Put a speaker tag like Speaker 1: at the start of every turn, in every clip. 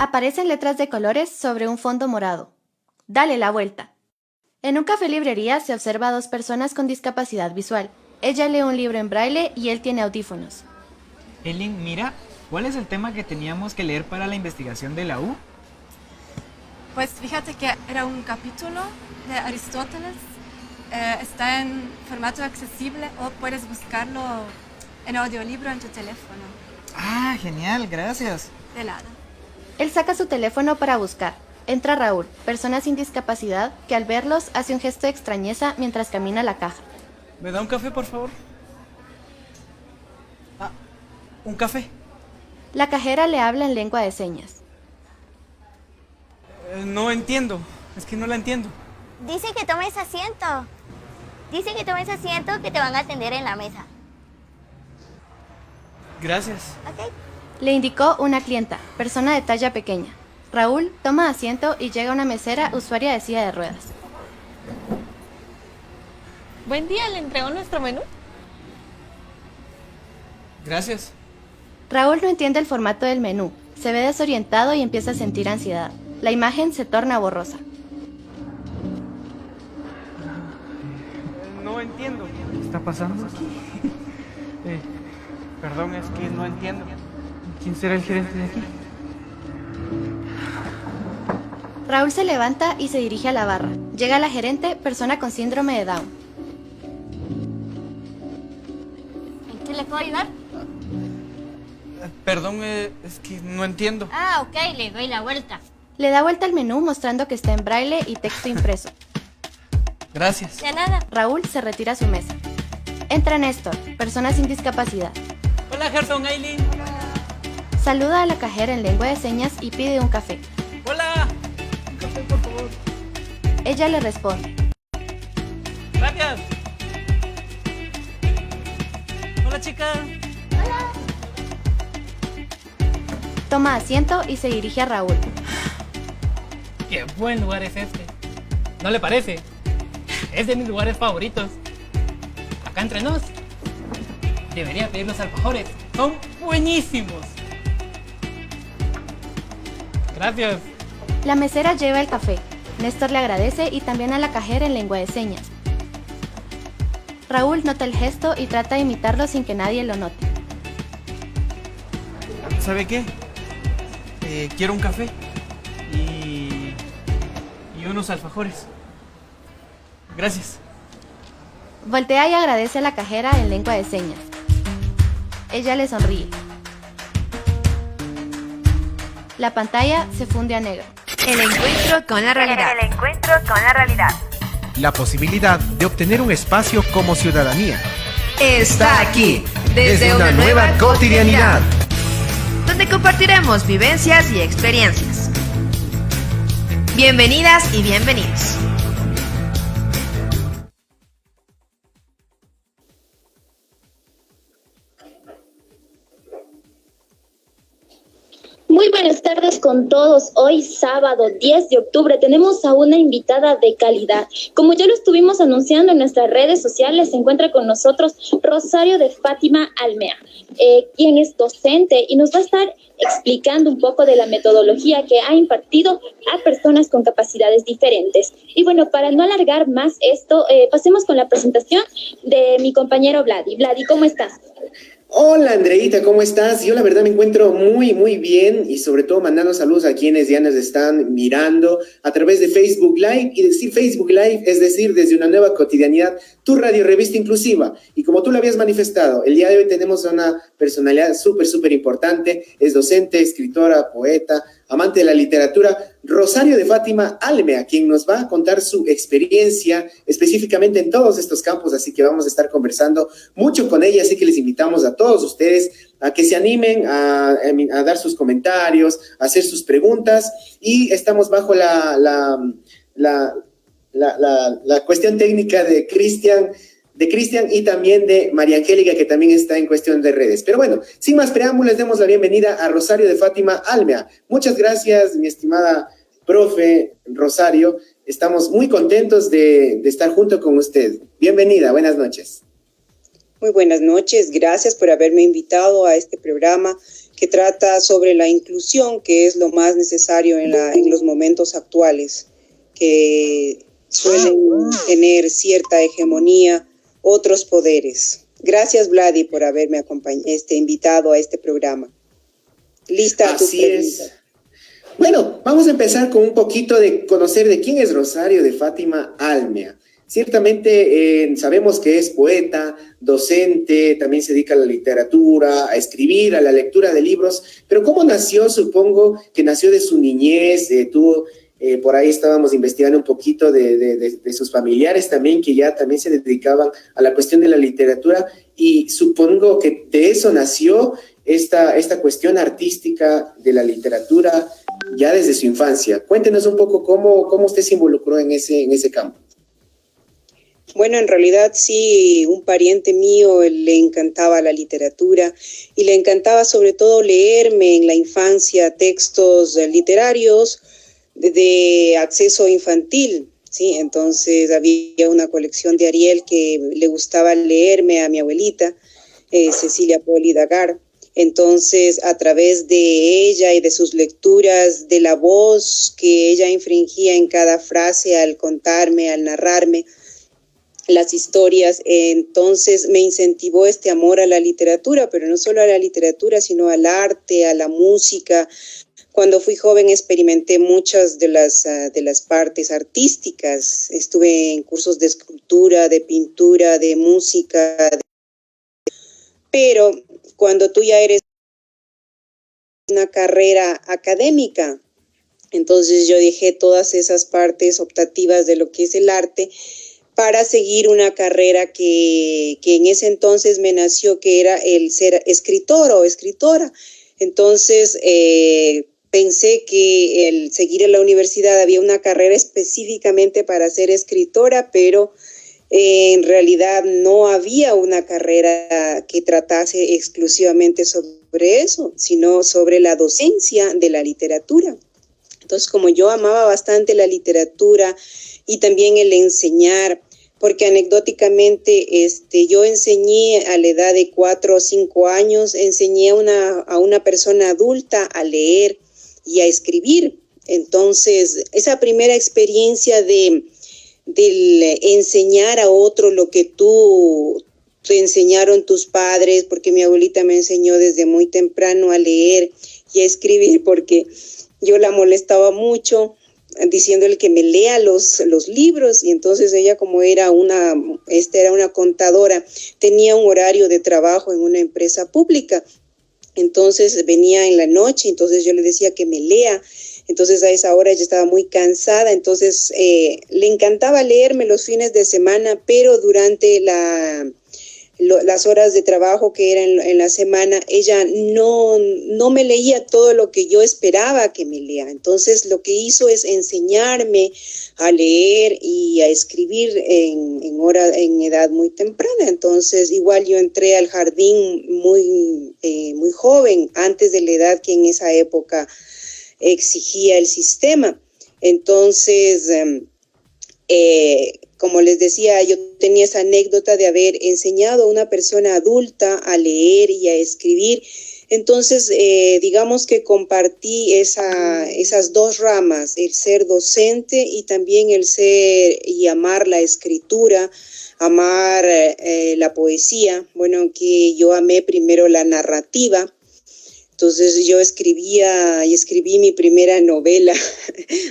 Speaker 1: Aparecen letras de colores sobre un fondo morado. Dale la vuelta. En un café librería se observa a dos personas con discapacidad visual. Ella lee un libro en braille y él tiene audífonos.
Speaker 2: Elin, mira, ¿cuál es el tema que teníamos que leer para la investigación de la U?
Speaker 3: Pues fíjate que era un capítulo de Aristóteles. Está en formato accesible o puedes buscarlo en audiolibro en tu teléfono.
Speaker 2: Ah, genial, gracias.
Speaker 3: De nada.
Speaker 1: Él saca su teléfono para buscar. Entra Raúl, persona sin discapacidad, que al verlos hace un gesto de extrañeza mientras camina a la caja.
Speaker 2: ¿Me da un café, por favor? Ah, un café.
Speaker 1: La cajera le habla en lengua de señas.
Speaker 2: No entiendo, es que no la entiendo.
Speaker 4: Dice que tomes asiento. Dice que tomes asiento, que te van a atender en la mesa.
Speaker 2: Gracias.
Speaker 4: ¿Ok?
Speaker 1: Le indicó una clienta, persona de talla pequeña. Raúl toma asiento y llega una mesera, usuaria de silla de ruedas.
Speaker 5: Buen día, ¿le entregó nuestro menú?
Speaker 2: Gracias.
Speaker 1: Raúl no entiende el formato del menú, se ve desorientado y empieza a sentir ansiedad. La imagen se torna borrosa.
Speaker 2: No entiendo. ¿Qué está pasando aquí? Perdón, es que no entiendo. ¿Quién será el gerente de aquí?
Speaker 1: Raúl se levanta y se dirige a la barra. Llega la gerente, persona con síndrome de Down.
Speaker 4: ¿En qué le puedo ayudar?
Speaker 2: Perdón, es que no entiendo.
Speaker 4: Ah, ok, le doy la vuelta.
Speaker 1: Le da vuelta al menú mostrando que está en braille y texto impreso.
Speaker 2: Gracias.
Speaker 4: De nada.
Speaker 1: Raúl se retira a su mesa. Entra Néstor, persona sin discapacidad.
Speaker 2: Hola, Gerson, Aileen.
Speaker 1: Saluda a la cajera en lengua de señas y pide un café.
Speaker 2: Hola. Un café, por favor.
Speaker 1: Ella le responde.
Speaker 2: Gracias. Hola, chica.
Speaker 1: Toma asiento y se dirige a Raúl.
Speaker 6: ¡Qué buen lugar es este! ¿No le parece? Es de mis lugares favoritos. Acá entre nos. Debería pedir los alfajores. Son buenísimos. Gracias.
Speaker 1: La mesera lleva el café. Néstor le agradece y también a la cajera en lengua de señas. Raúl nota el gesto y trata de imitarlo sin que nadie lo note.
Speaker 2: ¿Sabe qué? Quiero un café y unos alfajores. Gracias.
Speaker 1: Voltea y agradece a la cajera en lengua de señas. Ella le sonríe. La pantalla se funde a negro.
Speaker 7: El encuentro con la realidad.
Speaker 8: El encuentro con la realidad.
Speaker 9: La posibilidad de obtener un espacio como ciudadanía.
Speaker 7: Está aquí,
Speaker 9: Desde una nueva cotidianidad.
Speaker 7: donde compartiremos vivencias y experiencias. Bienvenidas y bienvenidos.
Speaker 10: Muy buenas tardes con todos. Hoy sábado 10 de octubre tenemos a una invitada de calidad. Como ya lo estuvimos anunciando en nuestras redes sociales, se encuentra con nosotros Rosario de Fátima Almea, quien es docente y nos va a estar explicando un poco de la metodología que ha impartido a personas con capacidades diferentes. Y bueno, para no alargar más esto, pasemos con la presentación de mi compañero Vladi. Vladi, ¿cómo estás?
Speaker 11: Hola Andreita, ¿cómo estás? Yo la verdad me encuentro muy bien y sobre todo mandando saludos a quienes ya nos están mirando a través de Facebook Live. Y decir Facebook Live es decir, desde una nueva cotidianidad, tu radio revista inclusiva. Y como tú lo habías manifestado, el día de hoy tenemos a una personalidad súper importante. Es docente, escritora, poeta, amante de la literatura, Rosario de Fátima Almea, quien nos va a contar su experiencia específicamente en todos estos campos, así que vamos a estar conversando mucho con ella, así que les invitamos a todos ustedes a que se animen a dar sus comentarios, a hacer sus preguntas, y estamos bajo la cuestión técnica de Cristian y también de María Angélica, que también está en cuestión de redes. Pero bueno, sin más preámbulos, demos la bienvenida a Rosario de Fátima Almea. Muchas gracias, mi estimada profe Rosario. Estamos muy contentos de estar junto con usted. Bienvenida, buenas noches.
Speaker 12: Muy buenas noches, gracias por haberme invitado a este programa
Speaker 8: que trata sobre la inclusión, que es lo más necesario en los momentos actuales, que suelen tener cierta hegemonía otros poderes. Gracias, Vladi, por haberme invitado a este programa. Lista.
Speaker 11: Así es. Bueno, vamos a empezar con un poquito de conocer de quién es Rosario de Fátima Almea. Ciertamente sabemos que es poeta, docente, también se dedica a la literatura, a escribir, a la lectura de libros, pero ¿cómo nació? Supongo que nació de su niñez, por ahí estábamos investigando un poquito de sus familiares también, que ya también se dedicaban a la cuestión de la literatura, y supongo que de eso nació esta cuestión artística de la literatura ya desde su infancia. Cuéntenos un poco cómo usted se involucró en ese campo.
Speaker 8: Bueno, en realidad sí, un pariente mío le encantaba la literatura y le encantaba sobre todo leerme en la infancia textos literarios de acceso infantil, ¿sí? Entonces había una colección de Ariel que le gustaba leerme a mi abuelita, Cecilia Poli Dagar. Entonces, a través de ella y de sus lecturas, de la voz que ella infringía en cada frase al contarme, al narrarme las historias, entonces me incentivó este amor a la literatura, pero no solo a la literatura, sino al arte, a la música. Cuando fui joven experimenté muchas de las partes artísticas. Estuve en cursos de escultura, de pintura, de música. Pero cuando tú ya eres una carrera académica, entonces yo dejé todas esas partes optativas de lo que es el arte para seguir una carrera que en ese entonces me nació, que era el ser escritor o escritora. Entonces pensé que el seguir en la universidad había una carrera específicamente para ser escritora, pero en realidad no había una carrera que tratase exclusivamente sobre eso, sino sobre la docencia de la literatura. Entonces, como yo amaba bastante la literatura y también el enseñar, porque anecdóticamente yo enseñé a la edad de 4 o 5 años, enseñé a una persona adulta a leer y a escribir. Entonces, esa primera experiencia del enseñar a otro lo que te enseñaron tus padres, porque mi abuelita me enseñó desde muy temprano a leer y a escribir, porque yo la molestaba mucho diciéndole que me lea los libros, y entonces ella, como era una contadora, tenía un horario de trabajo en una empresa pública, entonces venía en la noche, entonces yo le decía que me lea. Entonces a esa hora ella estaba muy cansada, entonces le encantaba leerme los fines de semana, pero durante las horas de trabajo que eran en la semana, ella no me leía todo lo que yo esperaba que me lea. Entonces lo que hizo es enseñarme a leer y a escribir en edad muy temprana. Entonces igual yo entré al jardín muy joven, antes de la edad que en esa época exigía el sistema. Entonces, como les decía, yo tenía esa anécdota de haber enseñado a una persona adulta a leer y a escribir. Entonces, digamos que compartí esas dos ramas, el ser docente y también el ser y amar la escritura, amar la poesía. Bueno, que yo amé primero la narrativa. Entonces yo escribí mi primera novela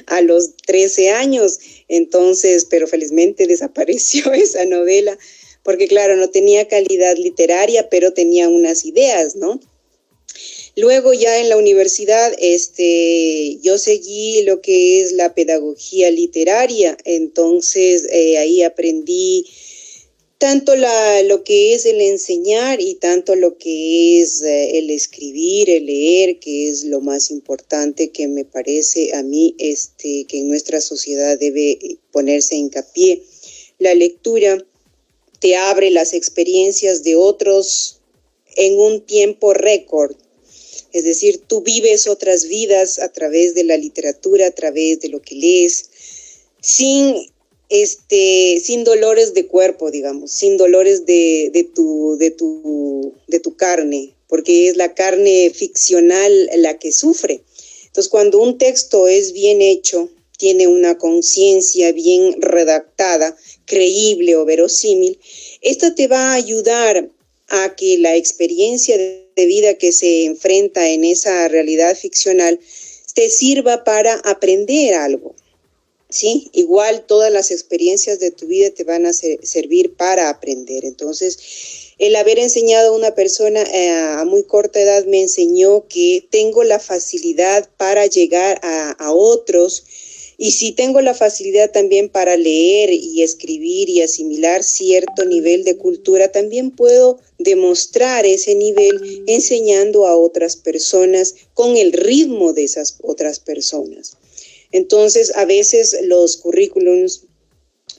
Speaker 8: a los 13 años, entonces, pero felizmente desapareció esa novela, porque claro, no tenía calidad literaria, pero tenía unas ideas, ¿no? Luego ya en la universidad, yo seguí lo que es la pedagogía literaria, entonces ahí aprendí tanto lo que es el enseñar y tanto lo que es el escribir, el leer, que es lo más importante que me parece a mí que en nuestra sociedad debe ponerse hincapié. La lectura te abre las experiencias de otros en un tiempo récord. Es decir, tú vives otras vidas a través de la literatura, a través de lo que lees, sin dolores de cuerpo, digamos, sin dolores de tu carne, porque es la carne ficcional la que sufre. Entonces, cuando un texto es bien hecho, tiene una conciencia bien redactada, creíble o verosímil, esta te va a ayudar a que la experiencia de vida que se enfrenta en esa realidad ficcional te sirva para aprender algo, ¿sí? Igual todas las experiencias de tu vida te van a servir para aprender. Entonces, el haber enseñado a una persona a muy corta edad me enseñó que tengo la facilidad para llegar a otros, y si tengo la facilidad también para leer y escribir y asimilar cierto nivel de cultura, también puedo demostrar ese nivel enseñando a otras personas con el ritmo de esas otras personas. Entonces, a veces los currículums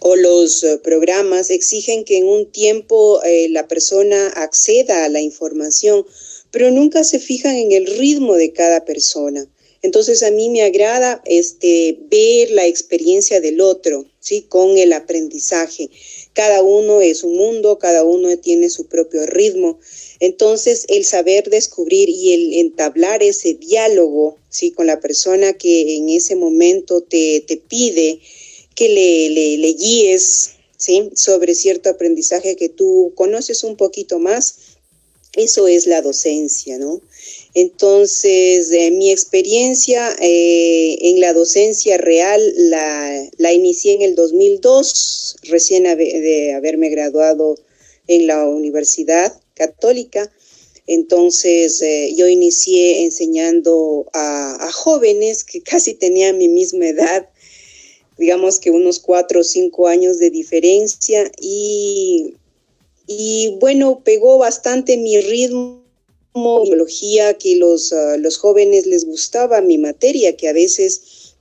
Speaker 8: o los programas exigen que en un tiempo la persona acceda a la información, pero nunca se fijan en el ritmo de cada persona. Entonces a mí me agrada ver la experiencia del otro, ¿sí? Con el aprendizaje. Cada uno es un mundo, cada uno tiene su propio ritmo. Entonces el saber descubrir y el entablar ese diálogo, ¿sí? Con la persona que en ese momento te pide que le guíes, ¿sí? Sobre cierto aprendizaje que tú conoces un poquito más, eso es la docencia, ¿no? Entonces, mi experiencia en la docencia real la inicié en el 2002, recién de haberme graduado en la Universidad Católica. Entonces, yo inicié enseñando a jóvenes que casi tenían mi misma edad, digamos que unos 4 o 5 años de diferencia, y bueno, pegó bastante mi ritmo, biología, que los jóvenes les gustaba mi materia, que a veces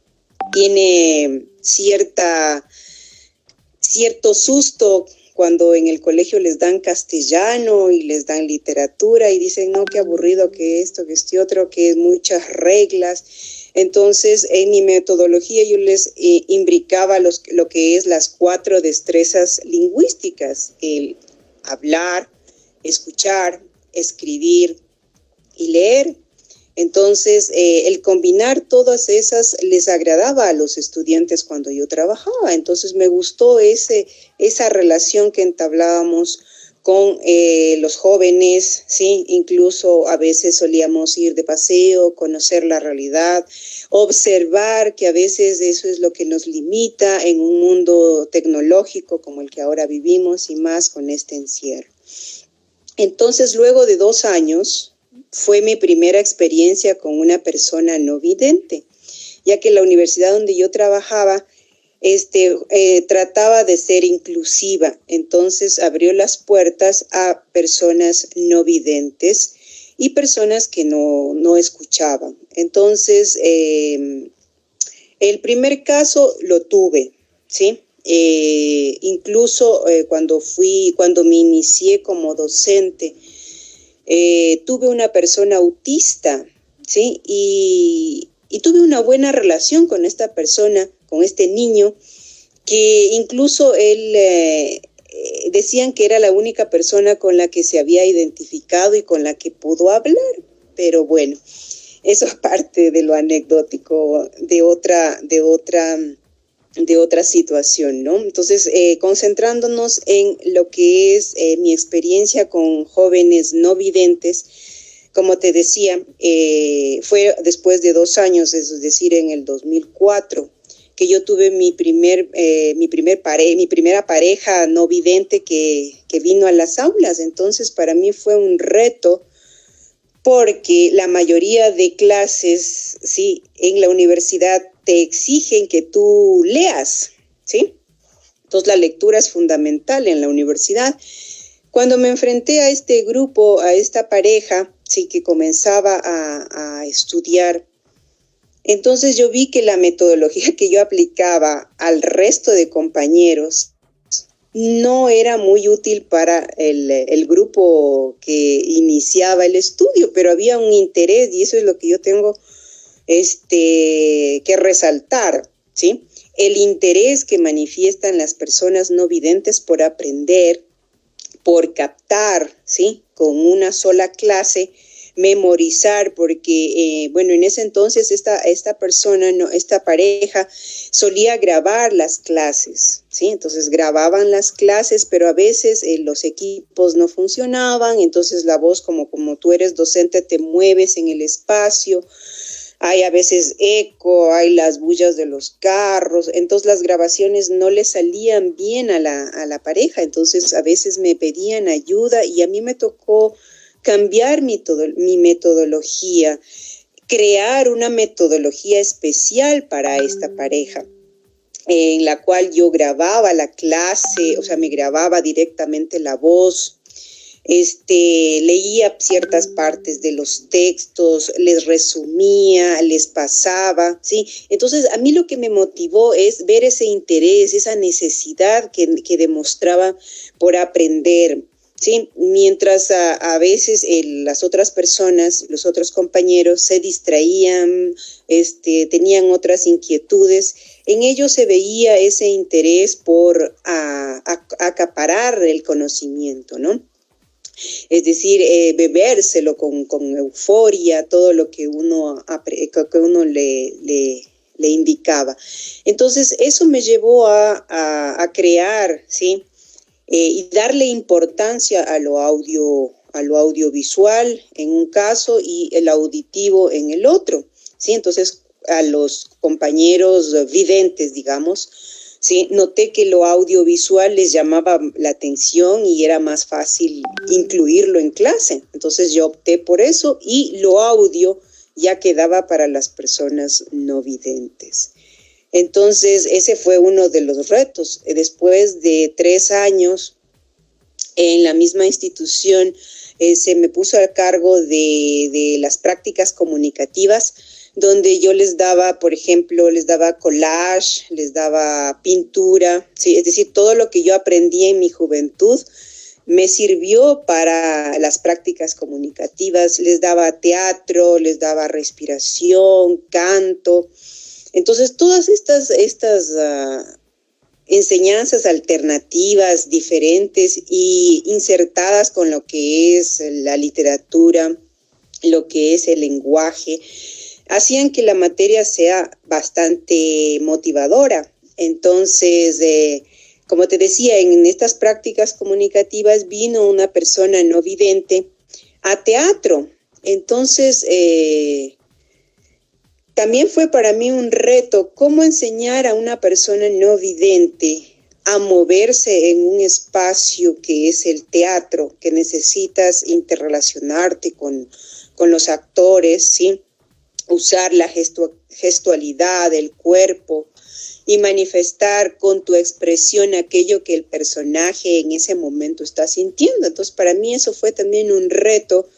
Speaker 8: tiene cierto susto cuando en el colegio les dan castellano y les dan literatura y dicen, no, qué aburrido que esto, que este otro, que muchas reglas. Entonces, en mi metodología yo les imbricaba lo que es las 4 destrezas lingüísticas: el hablar, escuchar, escribir y leer. Entonces, el combinar todas esas les agradaba a los estudiantes cuando yo trabajaba. Entonces, me gustó esa relación que entablábamos con los jóvenes, ¿sí? Incluso a veces solíamos ir de paseo, conocer la realidad, observar que a veces eso es lo que nos limita en un mundo tecnológico como el que ahora vivimos, y más con este encierro. Entonces, luego de 2 años, fue mi primera experiencia con una persona no vidente, ya que la universidad donde yo trabajaba trataba de ser inclusiva. Entonces abrió las puertas a personas no videntes y personas que no escuchaban. Entonces, el primer caso lo tuve, ¿sí? Incluso cuando me inicié como docente, tuve una persona autista, ¿sí? Y tuve una buena relación con esta persona, con este niño, que incluso él decían que era la única persona con la que se había identificado y con la que pudo hablar. Pero bueno, eso es parte de lo anecdótico de otra situación, ¿no? Entonces, concentrándonos en lo que es mi experiencia con jóvenes no videntes, como te decía, fue después de 2 años, es decir, en el 2004, que yo tuve mi primera pareja no vidente que vino a las aulas. Entonces, para mí fue un reto, porque la mayoría de clases, sí, en la universidad te exigen que tú leas, ¿sí? Entonces la lectura es fundamental en la universidad. Cuando me enfrenté a este grupo, a esta pareja, sí, que comenzaba a estudiar, entonces yo vi que la metodología que yo aplicaba al resto de compañeros no era muy útil para el grupo que iniciaba el estudio, pero había un interés, y eso es lo que yo tengo que resaltar, ¿sí? El interés que manifiestan las personas no videntes por aprender, por captar, ¿sí? con una sola clase, memorizar, porque, bueno, en ese entonces esta persona, no, esta pareja solía grabar las clases, ¿sí? Entonces grababan las clases, pero a veces los equipos no funcionaban, entonces la voz, como tú eres docente, te mueves en el espacio, hay a veces eco, hay las bullas de los carros, entonces las grabaciones no le salían bien a la pareja, entonces a veces me pedían ayuda y a mí me tocó cambiar mi metodología, crear una metodología especial para esta pareja, en la cual yo grababa la clase, o sea, me grababa directamente la voz, leía ciertas partes de los textos, les resumía, les pasaba, ¿sí? Entonces, a mí lo que me motivó es ver ese interés, esa necesidad que demostraba por aprender, ¿sí? Mientras a veces las otras personas, los otros compañeros se distraían, tenían otras inquietudes, en ellos se veía ese interés por acaparar el conocimiento, ¿no? Es decir, bebérselo con euforia, todo lo que uno le indicaba. Entonces, eso me llevó a crear, ¿sí? Y darle importancia a lo audiovisual en un caso y el auditivo en el otro, ¿sí? Entonces, a los compañeros videntes, digamos, ¿sí? Noté que lo audiovisual les llamaba la atención y era más fácil incluirlo en clase. Entonces, yo opté por eso y lo audio ya quedaba para las personas no videntes. Entonces, ese fue uno de los retos. Después de 3 años en la misma institución, se me puso a cargo de las prácticas comunicativas, donde yo les daba, por ejemplo, les daba collage, les daba pintura, ¿sí? Es decir, todo lo que yo aprendí en mi juventud me sirvió para las prácticas comunicativas, les daba teatro, les daba respiración, canto. Entonces, todas estas enseñanzas alternativas, diferentes y insertadas con lo que es la literatura, lo que es el lenguaje, hacían que la materia sea bastante motivadora. Entonces, como te decía, en estas prácticas comunicativas vino una persona no vidente a teatro. Entonces, también fue para mí un reto cómo enseñar a una persona no vidente a moverse en un espacio que es el teatro, que necesitas interrelacionarte con los actores, ¿sí? Usar la gestualidad del cuerpo y manifestar con tu expresión aquello que el personaje en ese momento está sintiendo. Entonces, para mí eso fue también un reto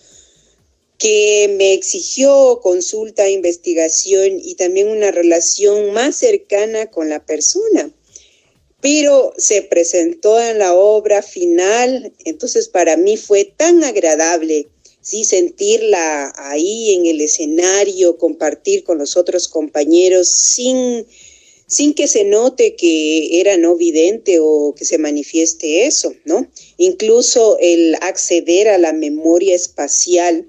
Speaker 8: que me exigió consulta, investigación y también una relación más cercana con la persona. Pero se presentó en la obra final, entonces para mí fue tan agradable, ¿sí? Sentirla ahí en el escenario, compartir con los otros compañeros sin que se note que era no vidente o que se manifieste eso, ¿no? Incluso el acceder a la memoria espacial,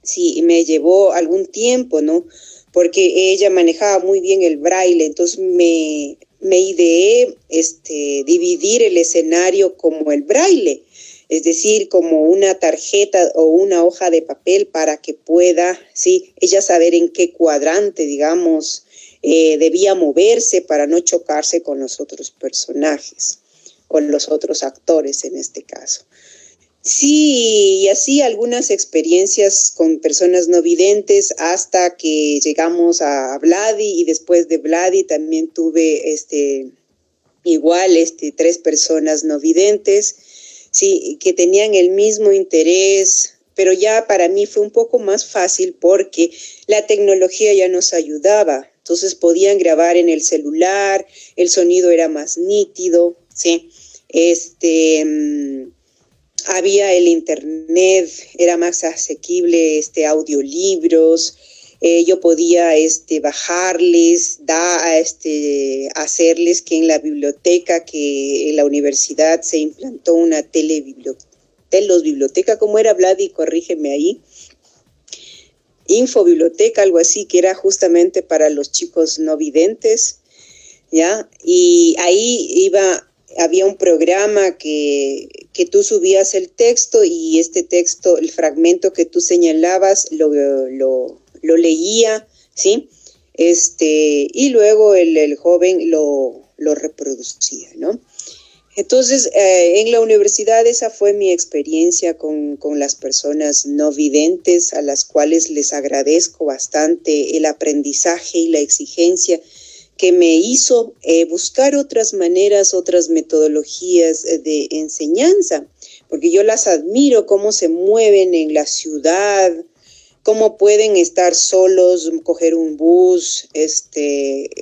Speaker 8: sí, me llevó algún tiempo, ¿no? Porque ella manejaba muy bien el braille, entonces me ideé dividir el escenario como el braille, es decir, como una tarjeta o una hoja de papel para que pueda, sí, ella saber en qué cuadrante, digamos, debía moverse para no chocarse con los otros personajes, con los otros actores en este caso. Sí, y así algunas experiencias con personas no videntes hasta que llegamos a Vladi, y después de Vladi también tuve igual 3 personas no videntes, sí, que tenían el mismo interés, pero ya para mí fue un poco más fácil porque la tecnología ya nos ayudaba. Entonces podían grabar en el celular, el sonido era más nítido, ¿sí? Había el internet, era más asequible, audiolibros, yo podía bajarles, hacerles que en la biblioteca, que en la universidad se implantó una Telos Biblioteca, ¿cómo era, Vladi? Corrígeme ahí. Infobiblioteca, algo así, que era justamente para los chicos no videntes, ¿ya? Y ahí había un programa que tú subías el texto y este texto, el fragmento que tú señalabas, lo leía, ¿sí? Y luego el joven lo reproducía, ¿no? Entonces, en la universidad esa fue mi experiencia con las personas no videntes, a las cuales les agradezco bastante el aprendizaje y la exigencia que me hizo buscar otras maneras, otras metodologías de enseñanza, porque yo las admiro, cómo se mueven en la ciudad, cómo pueden estar solos, coger un bus,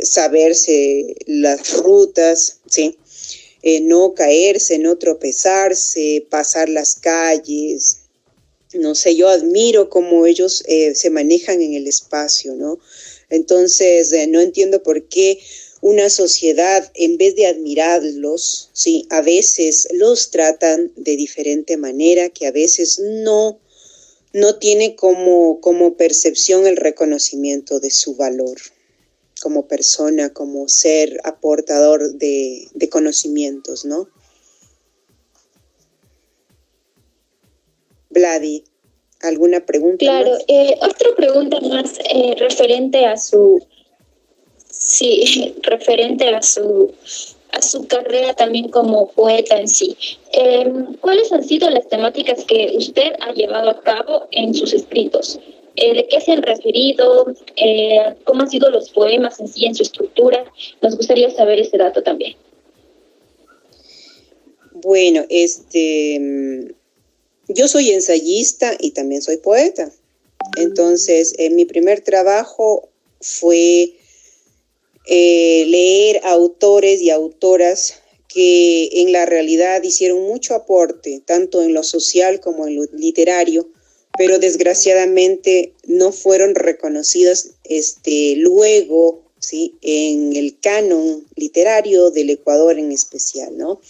Speaker 8: saberse las rutas, ¿sí? No caerse, no tropezarse, pasar las calles. No sé, yo admiro cómo ellos se manejan en el espacio, ¿no? Entonces, no entiendo por qué una sociedad, en vez de admirarlos, ¿sí? A veces los tratan de diferente manera, que a veces no tiene como percepción el reconocimiento de su valor como persona, como ser aportador de conocimientos, ¿no? Vladi, ¿alguna pregunta?
Speaker 10: Claro,
Speaker 8: más?
Speaker 10: otra pregunta más referente a su carrera también como poeta en sí. ¿Cuáles han sido las temáticas que usted ha llevado a cabo en sus escritos? ¿De qué se han referido? ¿Cómo han sido los poemas en sí, en su estructura? Nos gustaría saber ese dato también.
Speaker 8: Bueno, yo soy ensayista y también soy poeta. Entonces, mi primer trabajo fue leer autores y autoras que en la realidad hicieron mucho aporte, tanto en lo social como en lo literario, pero desgraciadamente no fueron reconocidas luego, ¿sí? En el canon literario del Ecuador en especial, ¿no?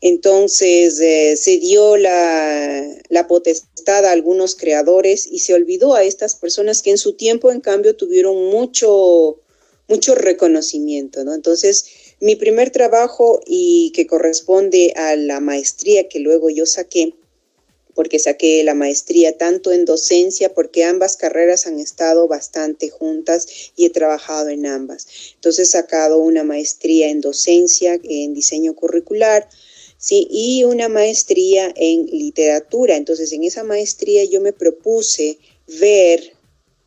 Speaker 8: Entonces se dio la potestad a algunos creadores y se olvidó a estas personas que en su tiempo, en cambio, tuvieron mucho reconocimiento, ¿no? Entonces, mi primer trabajo, y que corresponde a la maestría que luego yo saqué, porque saqué la maestría tanto en docencia, porque ambas carreras han estado bastante juntas y he trabajado en ambas. Entonces he sacado una maestría en docencia, en diseño curricular, ¿sí? Y una maestría en literatura. Entonces en esa maestría yo me propuse ver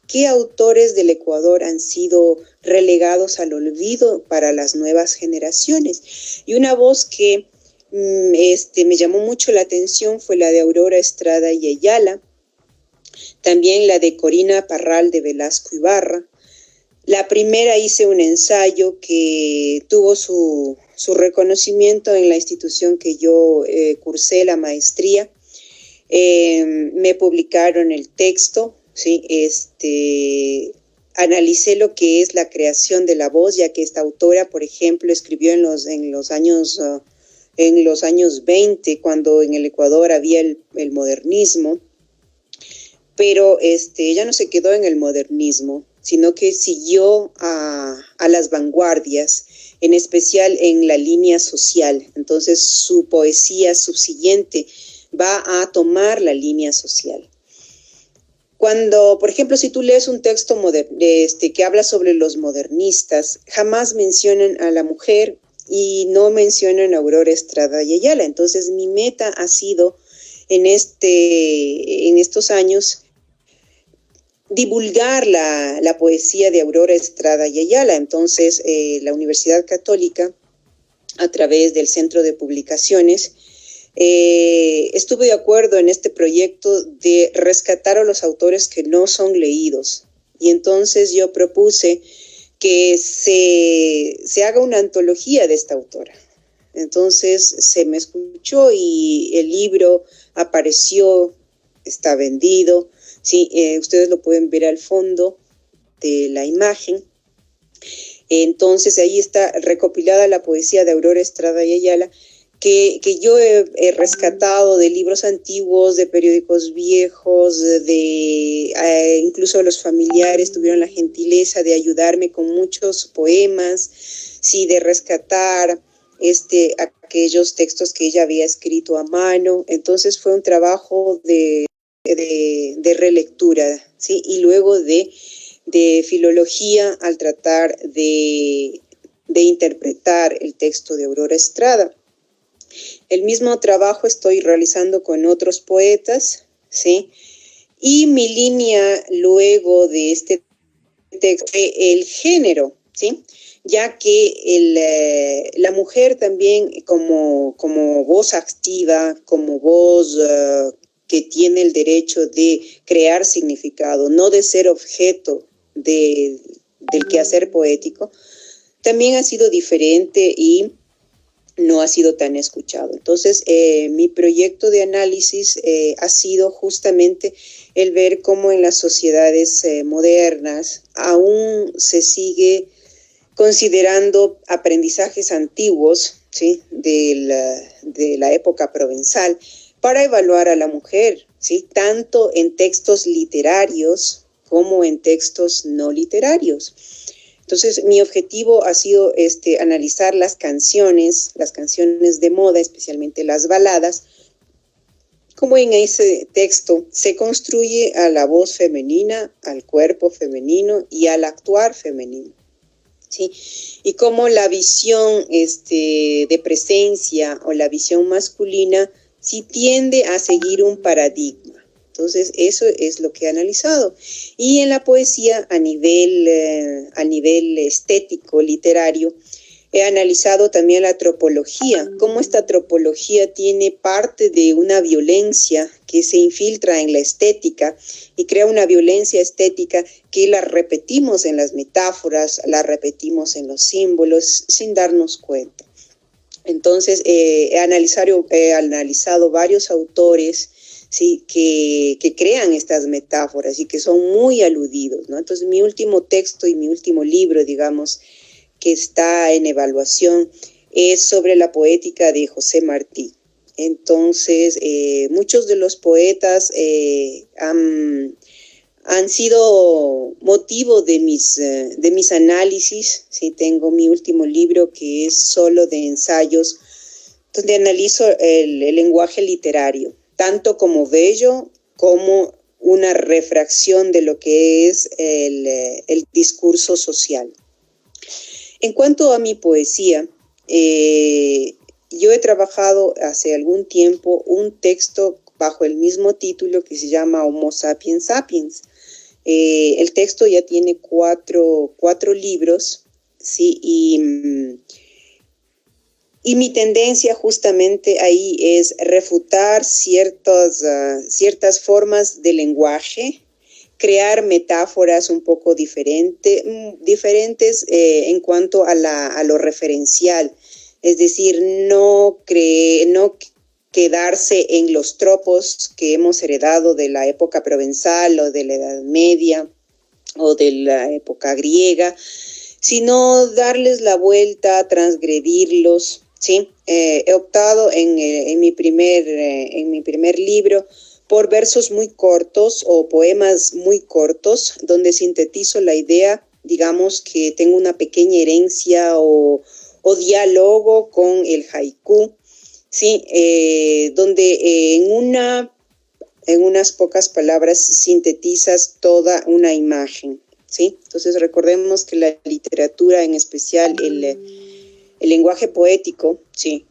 Speaker 8: qué autores del Ecuador han sido relegados al olvido para las nuevas generaciones. Y una voz que me llamó mucho la atención fue la de Aurora Estrada y Ayala, también la de Corina Parral de Velasco Ibarra. La primera hice un ensayo que tuvo su reconocimiento en la institución que yo cursé la maestría. Me publicaron el texto, ¿sí? Analicé lo que es la creación de la voz, ya que esta autora, por ejemplo, escribió en los años 20, cuando en el Ecuador había el modernismo, pero ella no se quedó en el modernismo, sino que siguió a las vanguardias, en especial en la línea social. Entonces su poesía subsiguiente va a tomar la línea social. Cuando, por ejemplo, si tú lees un texto que habla sobre los modernistas, jamás mencionan a la mujer y no mencionan a Aurora Estrada y Ayala. Entonces mi meta ha sido en estos años divulgar la poesía de Aurora Estrada y Ayala. Entonces la Universidad Católica, a través del Centro de Publicaciones, estuve de acuerdo en este proyecto de rescatar a los autores que no son leídos. Y entonces yo propuse que se haga una antología de esta autora. Entonces se me escuchó y el libro apareció, está vendido. Sí, ustedes lo pueden ver al fondo de la imagen. Entonces ahí está recopilada la poesía de Aurora Estrada y Ayala, que yo he rescatado de libros antiguos, de periódicos viejos, incluso los familiares tuvieron la gentileza de ayudarme con muchos poemas, sí, de rescatar aquellos textos que ella había escrito a mano. Entonces fue un trabajo de relectura, ¿sí? Y luego de filología al tratar de interpretar el texto de Aurora Estrada. El mismo trabajo estoy realizando con otros poetas, ¿sí? Y mi línea luego de este texto fue el género, ¿sí? Ya que la mujer también como voz activa, como voz que tiene el derecho de crear significado, no de ser objeto del quehacer poético, también ha sido diferente y no ha sido tan escuchado. Entonces, mi proyecto de análisis ha sido justamente el ver cómo en las sociedades modernas aún se sigue considerando aprendizajes antiguos, ¿sí? de la época provenzal para evaluar a la mujer, ¿sí? Tanto en textos literarios como en textos no literarios. Entonces, mi objetivo ha sido analizar las canciones de moda, especialmente las baladas, cómo en ese texto se construye a la voz femenina, al cuerpo femenino y al actuar femenino, ¿sí? Y cómo la visión de presencia o la visión masculina sí tiende a seguir un paradigma. Entonces, eso es lo que he analizado. Y en la poesía, a nivel estético, literario, he analizado también la tropología, cómo esta tropología tiene parte de una violencia que se infiltra en la estética y crea una violencia estética que la repetimos en las metáforas, la repetimos en los símbolos sin darnos cuenta. Entonces, he analizado varios autores, ¿sí? que crean estas metáforas y que son muy aludidos, ¿no? Entonces, mi último texto y mi último libro, digamos, que está en evaluación, es sobre la poética de José Martí. Entonces, muchos de los poetas han sido motivo de mis análisis, ¿sí? Tengo mi último libro que es solo de ensayos, donde analizo el lenguaje literario, tanto como bello como una refracción de lo que es el discurso social. En cuanto a mi poesía, yo he trabajado hace algún tiempo un texto bajo el mismo título que se llama Homo Sapiens Sapiens. El texto ya tiene cuatro libros, ¿sí? Y mi tendencia justamente ahí es refutar ciertas formas de lenguaje, crear metáforas un poco diferentes en cuanto a lo referencial, es decir, no quedarse en los tropos que hemos heredado de la época provenzal o de la Edad Media o de la época griega, sino darles la vuelta, transgredirlos, ¿sí? He optado en mi primer libro por versos muy cortos o poemas muy cortos, donde sintetizo la idea, digamos que tengo una pequeña herencia o diálogo con el haiku, ¿sí? Donde en unas pocas palabras sintetizas toda una imagen, ¿sí? Entonces recordemos que la literatura, en especial el lenguaje poético, ¿sí?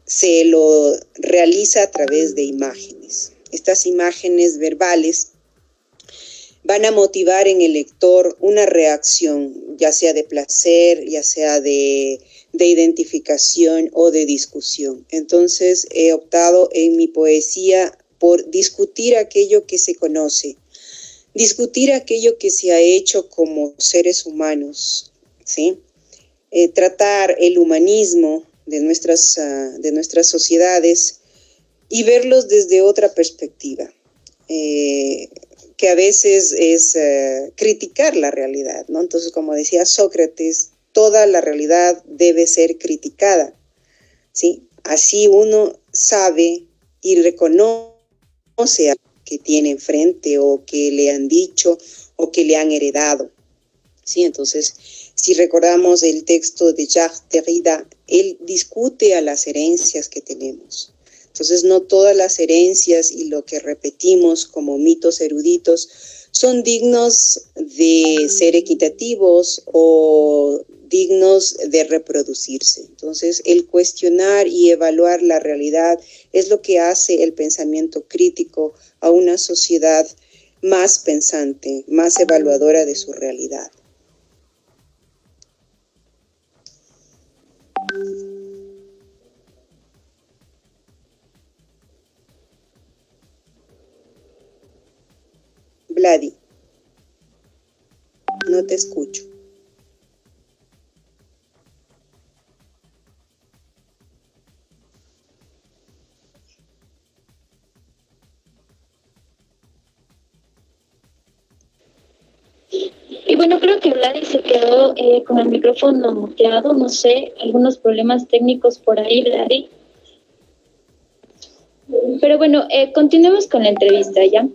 Speaker 8: Se lo realiza a través de imágenes. Estas imágenes verbales van a motivar en el lector una reacción, ya sea de placer, ya sea de identificación o de discusión. Entonces he optado en mi poesía por discutir aquello que se conoce, discutir aquello que se ha hecho como seres humanos, ¿sí? Tratar el humanismo de nuestras sociedades y verlos desde otra perspectiva, que a veces es criticar la realidad, ¿no? Entonces, como decía Sócrates, toda la realidad debe ser criticada, ¿sí? Así uno sabe y reconoce a que tiene enfrente o que le han dicho o que le han heredado. ¿Sí? Entonces, si recordamos el texto de Jacques Derrida, él discute a las herencias que tenemos. Entonces, no todas las herencias y lo que repetimos como mitos eruditos son dignos de ser equitativos o dignos de reproducirse. Entonces, el cuestionar y evaluar la realidad es lo que hace el pensamiento crítico a una sociedad más pensante, más evaluadora de su realidad. Vladi, no te escucho.
Speaker 10: Y bueno, creo que Vladi se quedó con el micrófono muteado, no sé, algunos problemas técnicos por ahí, Vladi. Pero bueno, continuemos con la entrevista, ¿ya?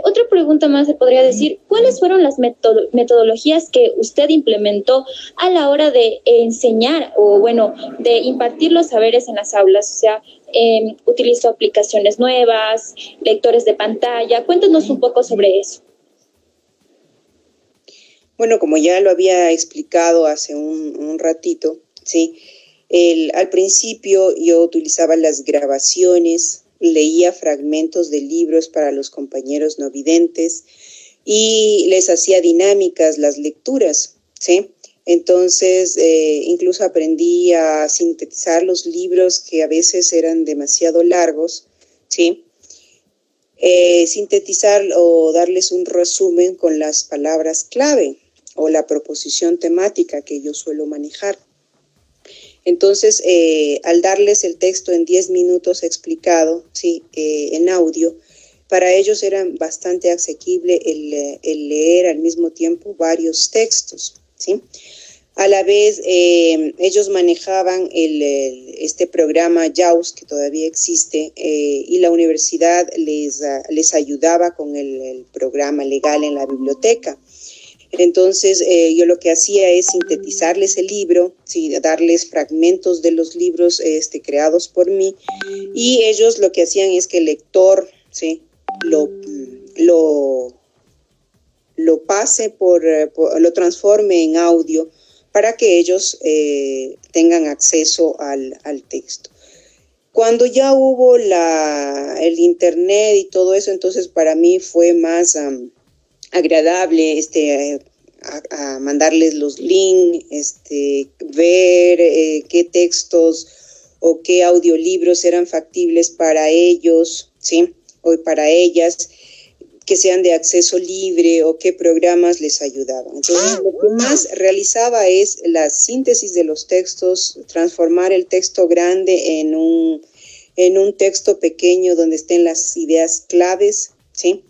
Speaker 10: Otra pregunta más se podría decir, ¿cuáles fueron las metodologías que usted implementó a la hora de enseñar o, bueno, de impartir los saberes en las aulas? O sea, ¿utilizó aplicaciones nuevas, lectores de pantalla? Cuéntanos un poco sobre eso.
Speaker 8: Bueno, como ya lo había explicado hace un ratito, ¿sí? Al principio yo utilizaba las grabaciones, leía fragmentos de libros para los compañeros no videntes y les hacía dinámicas las lecturas, ¿sí? Entonces, incluso aprendí a sintetizar los libros que a veces eran demasiado largos, ¿sí? Sintetizar o darles un resumen con las palabras clave o la proposición temática que yo suelo manejar. Entonces, al darles el texto en 10 minutos explicado, ¿sí? En audio, para ellos era bastante asequible el leer al mismo tiempo varios textos, ¿sí? A la vez, ellos manejaban este programa JAWS, que todavía existe, y la universidad les ayudaba con el programa legal en la biblioteca. Entonces, yo lo que hacía es sintetizarles el libro, ¿sí? Darles fragmentos de los libros creados por mí, y ellos lo que hacían es que el lector, ¿sí? lo pase lo transforme en audio para que ellos tengan acceso al texto. Cuando ya hubo el internet y todo eso, entonces para mí fue más agradable a mandarles los links, ver qué textos o qué audiolibros eran factibles para ellos, ¿sí? O para ellas, que sean de acceso libre o qué programas les ayudaban. Entonces, lo que más realizaba es la síntesis de los textos, transformar el texto grande en un texto pequeño donde estén las ideas claves, ¿sí?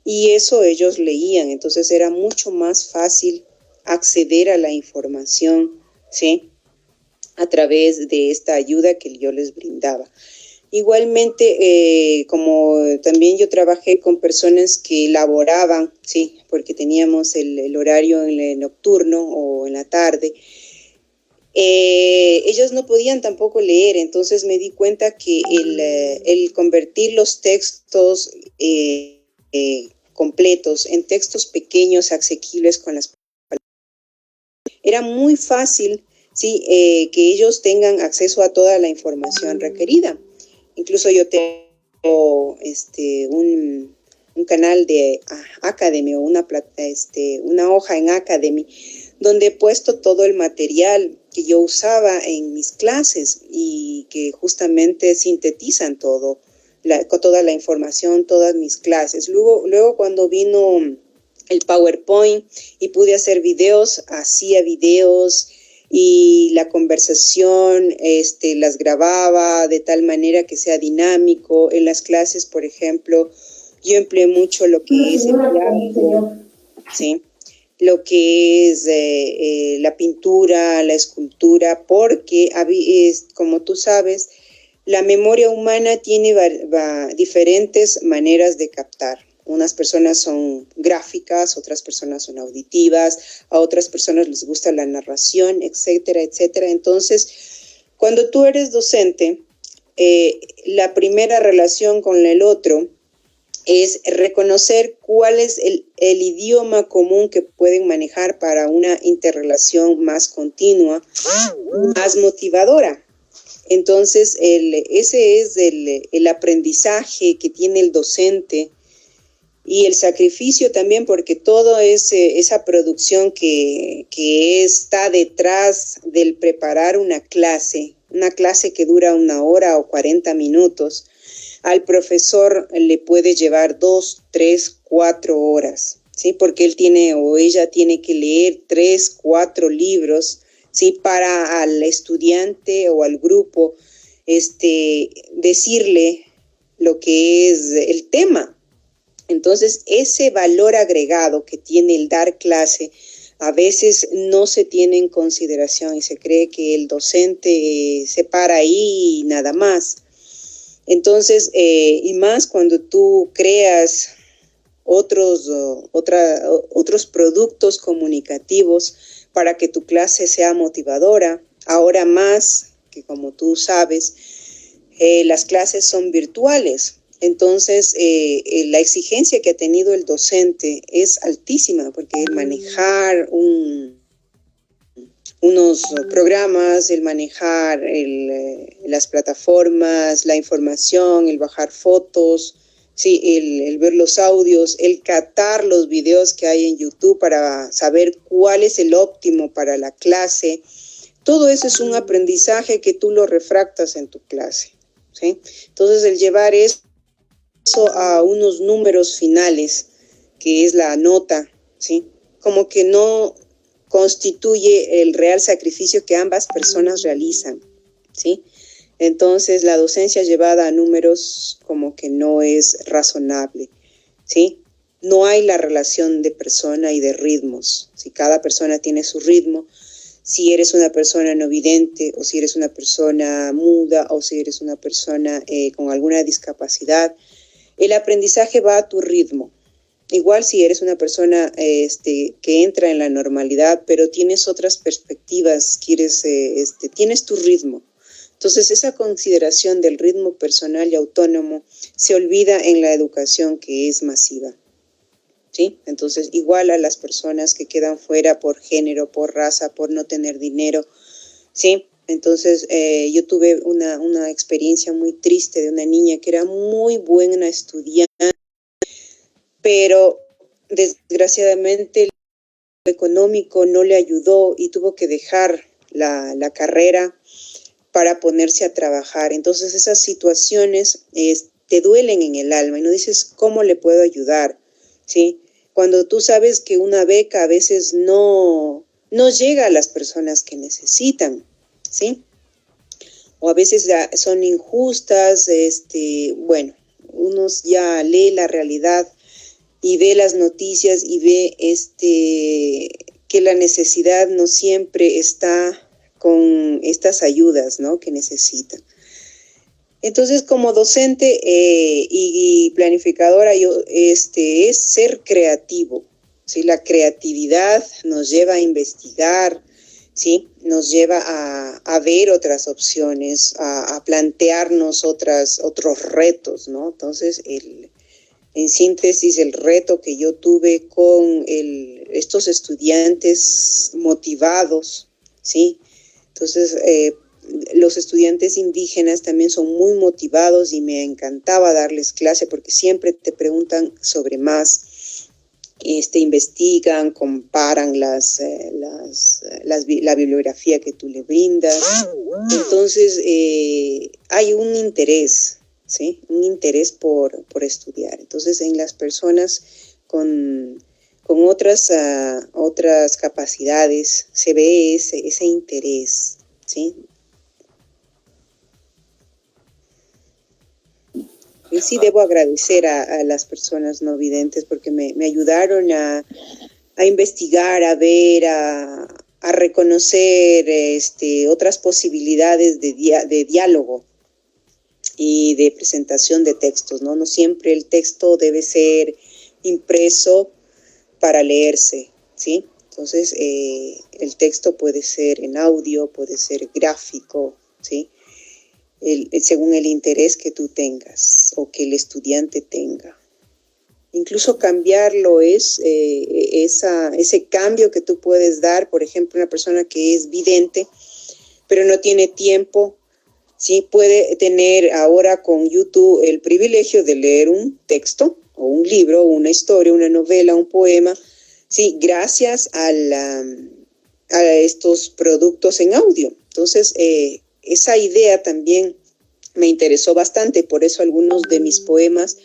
Speaker 8: Y eso ellos leían, entonces era mucho más fácil acceder a la información, ¿sí? A través de esta ayuda que yo les brindaba. Igualmente, como también yo trabajé con personas que laboraban, ¿sí? Porque teníamos el horario en el nocturno o en la tarde, ellos no podían tampoco leer, entonces me di cuenta que el convertir los textos completos en textos pequeños, asequibles con las palabras, era muy fácil, ¿sí? Que ellos tengan acceso a toda la información requerida. Incluso yo tengo un canal de Academy o una hoja en Academy donde he puesto todo el material que yo usaba en mis clases y que justamente sintetizan toda la información, todas mis clases. Luego cuando vino el PowerPoint y pude hacer videos, hacía videos y la conversación las grababa de tal manera que sea dinámico. En las clases, por ejemplo, yo empleé mucho lo que es el diálogo, ¿sí? Lo que es la pintura, la escultura, porque como tú sabes, La memoria humana tiene diferentes maneras de captar. Unas personas son gráficas, otras personas son auditivas, a otras personas les gusta la narración, etcétera, etcétera. Entonces, cuando tú eres docente, la primera relación con el otro es reconocer cuál es el idioma común que pueden manejar para una interrelación más continua, más motivadora. Entonces, ese es el aprendizaje que tiene el docente y el sacrificio también, porque toda esa producción que está detrás del preparar una clase que dura 1 hora o 40 minutos, al profesor le puede llevar 2, 3, 4 horas, ¿sí? Porque él tiene o ella tiene que leer 3, 4 libros, ¿sí? Para al estudiante o al grupo decirle lo que es el tema. Entonces, ese valor agregado que tiene el dar clase a veces no se tiene en consideración y se cree que el docente se para ahí y nada más. Entonces, y más cuando tú creas otros productos comunicativos para que tu clase sea motivadora. Ahora más que, como tú sabes, las clases son virtuales. Entonces, la exigencia que ha tenido el docente es altísima, porque el manejar unos programas, el manejar las plataformas, la información, el bajar fotos, sí, el ver los audios, el catar los videos que hay en YouTube para saber cuál es el óptimo para la clase. Todo eso es un aprendizaje que tú lo refractas en tu clase, ¿sí? Entonces, el llevar eso a unos números finales, que es la nota, ¿sí? Como que no constituye el real sacrificio que ambas personas realizan, ¿sí? Entonces, la docencia llevada a números como que no es razonable, ¿sí? No hay la relación de persona y de ritmos, ¿sí? Cada persona tiene su ritmo. Si eres una persona no vidente, o si eres una persona muda, o si eres una persona con alguna discapacidad, el aprendizaje va a tu ritmo. Igual si eres una persona que entra en la normalidad, pero tienes otras perspectivas, tienes tu ritmo. Entonces, esa consideración del ritmo personal y autónomo se olvida en la educación que es masiva, ¿sí? Entonces, igual a las personas que quedan fuera por género, por raza, por no tener dinero, ¿sí? Entonces, yo tuve una experiencia muy triste de una niña que era muy buena estudiante, pero desgraciadamente el económico no le ayudó y tuvo que dejar la carrera para ponerse a trabajar. Entonces, esas situaciones te duelen en el alma y no dices, ¿cómo le puedo ayudar? ¿Sí? Cuando tú sabes que una beca a veces no llega a las personas que necesitan, ¿sí? O a veces son injustas, bueno, uno ya lee la realidad y ve las noticias y ve que la necesidad no siempre está con estas ayudas, ¿no?, que necesitan. Entonces, como docente y planificadora, es ser creativo, ¿sí? La creatividad nos lleva a investigar, ¿sí? Nos lleva a ver otras opciones, a plantearnos otros retos, ¿no? Entonces, en síntesis, el reto que yo tuve con estos estudiantes motivados, ¿sí? Entonces, los estudiantes indígenas también son muy motivados y me encantaba darles clase porque siempre te preguntan sobre más, investigan, comparan la bibliografía que tú le brindas. Entonces, hay un interés, ¿sí? Un interés por estudiar. Entonces, en las personas con otras capacidades se ve ese interés, ¿sí? Y sí debo agradecer a las personas no videntes porque me ayudaron a investigar, a ver, a reconocer otras posibilidades de diálogo, y de presentación de textos, ¿no? No siempre el texto debe ser impreso para leerse, ¿sí? Entonces, el texto puede ser en audio, puede ser gráfico, ¿sí? Según el interés que tú tengas o que el estudiante tenga. Incluso cambiarlo es ese cambio que tú puedes dar, por ejemplo, una persona que es vidente, pero no tiene tiempo, ¿sí? Puede tener ahora con YouTube el privilegio de leer un texto o un libro, una historia, una novela, un poema, sí, gracias a estos productos en audio. Entonces, esa idea también me interesó bastante, por eso algunos de mis poemas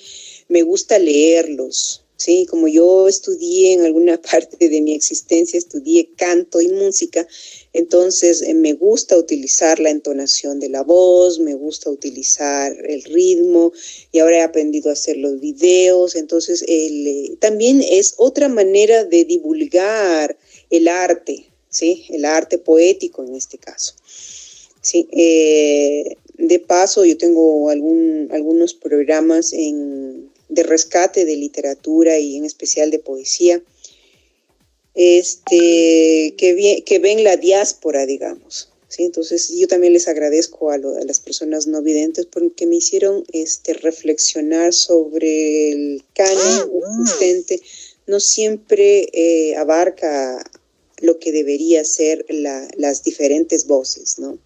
Speaker 8: me gusta leerlos, ¿sí? Como yo estudié en alguna parte de mi existencia, estudié canto y música, entonces me gusta utilizar la entonación de la voz, me gusta utilizar el ritmo y ahora he aprendido a hacer los videos, entonces también es otra manera de divulgar el arte, ¿sí? El arte poético en este caso. Sí, de paso yo tengo algunos programas de rescate de literatura y en especial de poesía, que ven la diáspora, digamos, ¿sí? Entonces yo también les agradezco a las personas no videntes porque me hicieron reflexionar sobre el canon existente, no siempre abarca lo que debería ser las diferentes voces, ¿no?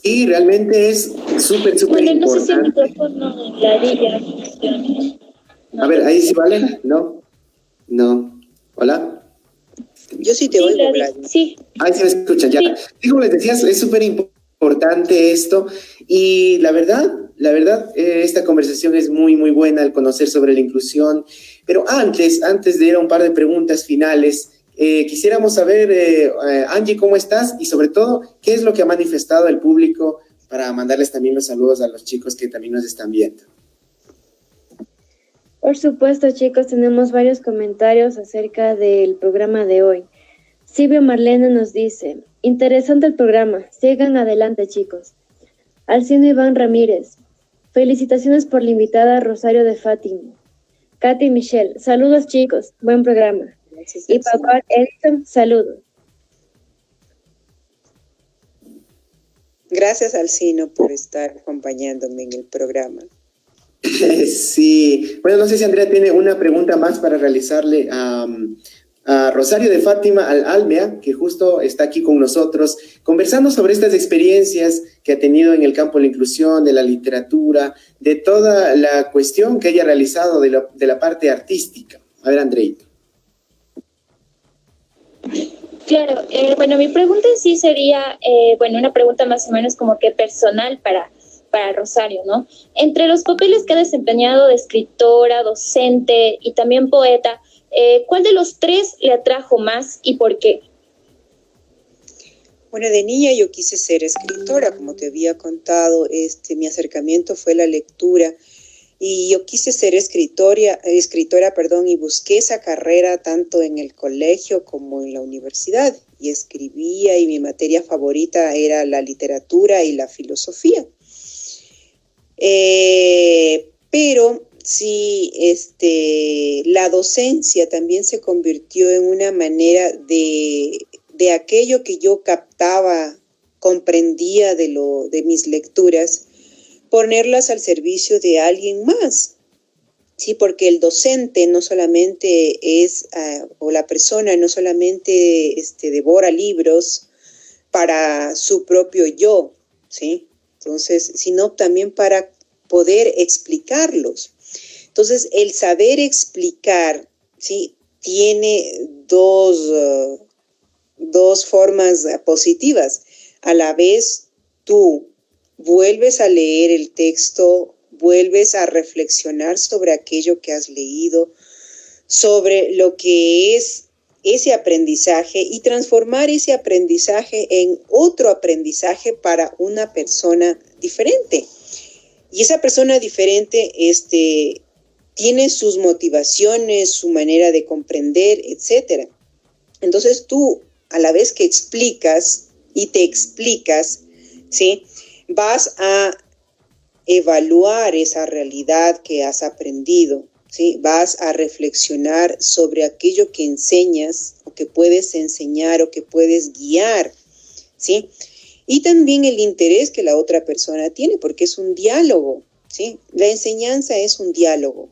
Speaker 11: Sí, realmente es súper
Speaker 10: Bueno, no sé si el
Speaker 11: importante.
Speaker 10: micrófono de Ladilla funciona.
Speaker 11: A ver, ahí sí vale, ¿no? ¿Hola?
Speaker 8: Yo sí te
Speaker 10: Sí,
Speaker 8: oigo,
Speaker 10: Gladys,
Speaker 8: Vlad.
Speaker 10: sí.
Speaker 11: Ahí sí me escuchan ya.
Speaker 10: Sí.
Speaker 11: Sí, como les decía, es súper importante esto y la verdad, esta conversación es muy, muy buena al conocer sobre la inclusión, pero antes de ir a un par de preguntas finales, quisiéramos saber, Angie, ¿cómo estás? Y sobre todo, ¿qué es lo que ha manifestado el público para mandarles también los saludos a los chicos que también nos están viendo?
Speaker 10: Por supuesto, chicos, tenemos varios comentarios acerca del programa de hoy. Silvio Marlene nos dice, interesante el programa, sigan adelante, chicos. Alcino Iván Ramírez, felicitaciones por la invitada Rosario de Fátima. Katy Michelle, saludos, chicos, buen programa.
Speaker 8: Gracias,
Speaker 10: Y Papá Edison, saludos.
Speaker 8: Gracias, Alcino, por estar acompañándome en el programa.
Speaker 11: Sí, bueno, no sé si Andrea tiene una pregunta más para realizarle a Rosario de Fátima Almea, que justo está aquí con nosotros, conversando sobre estas experiencias que ha tenido en el campo de la inclusión, de la literatura, de toda la cuestión que ella ha realizado de la parte artística. A ver, Andreita.
Speaker 10: Claro, bueno, mi pregunta en sí sería, una pregunta más o menos como que personal para Rosario, ¿no? Entre los papeles que ha desempeñado de escritora, docente y también poeta, ¿cuál de los tres le atrajo más y por qué?
Speaker 8: Bueno, de niña yo quise ser escritora, como te había contado, mi acercamiento fue la lectura y yo quise ser escritora, y busqué esa carrera tanto en el colegio como en la universidad y escribía y mi materia favorita era la literatura y la filosofía. Pero sí, la docencia también se convirtió en una manera de aquello que yo captaba, comprendía de mis lecturas, ponerlas al servicio de alguien más. Sí, porque el docente no solamente o la persona no solamente devora libros para su propio yo, ¿sí? Entonces, sino también para poder explicarlos. Entonces, el saber explicar, ¿sí? Tiene dos formas positivas. A la vez, tú vuelves a leer el texto, vuelves a reflexionar sobre aquello que has leído, sobre lo que es ese aprendizaje y transformar ese aprendizaje en otro aprendizaje para una persona diferente. Y esa persona diferente tiene sus motivaciones, su manera de comprender, etc. Entonces tú, a la vez que explicas y te explicas, ¿sí? Vas a evaluar esa realidad que has aprendido, ¿sí? Vas a reflexionar sobre aquello que enseñas o que puedes enseñar o que puedes guiar, ¿sí? Y también el interés que la otra persona tiene, porque es un diálogo, ¿sí? La enseñanza es un diálogo,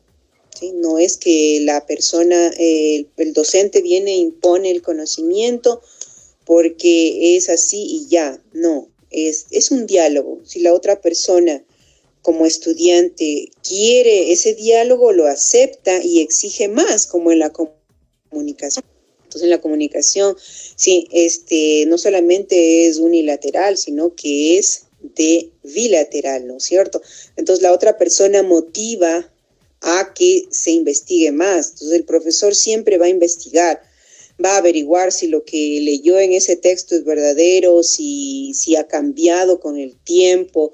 Speaker 8: ¿sí? No es que la persona, el docente viene e impone el conocimiento porque es así y ya, no, es un diálogo. Si la otra persona como estudiante quiere ese diálogo, lo acepta y exige más, como en la comunicación. Entonces, en la comunicación, sí, no solamente es unilateral, sino que es de bilateral, ¿no es cierto? Entonces, la otra persona motiva a que se investigue más. Entonces, el profesor siempre va a investigar, va a averiguar si lo que leyó en ese texto es verdadero, si ha cambiado con el tiempo,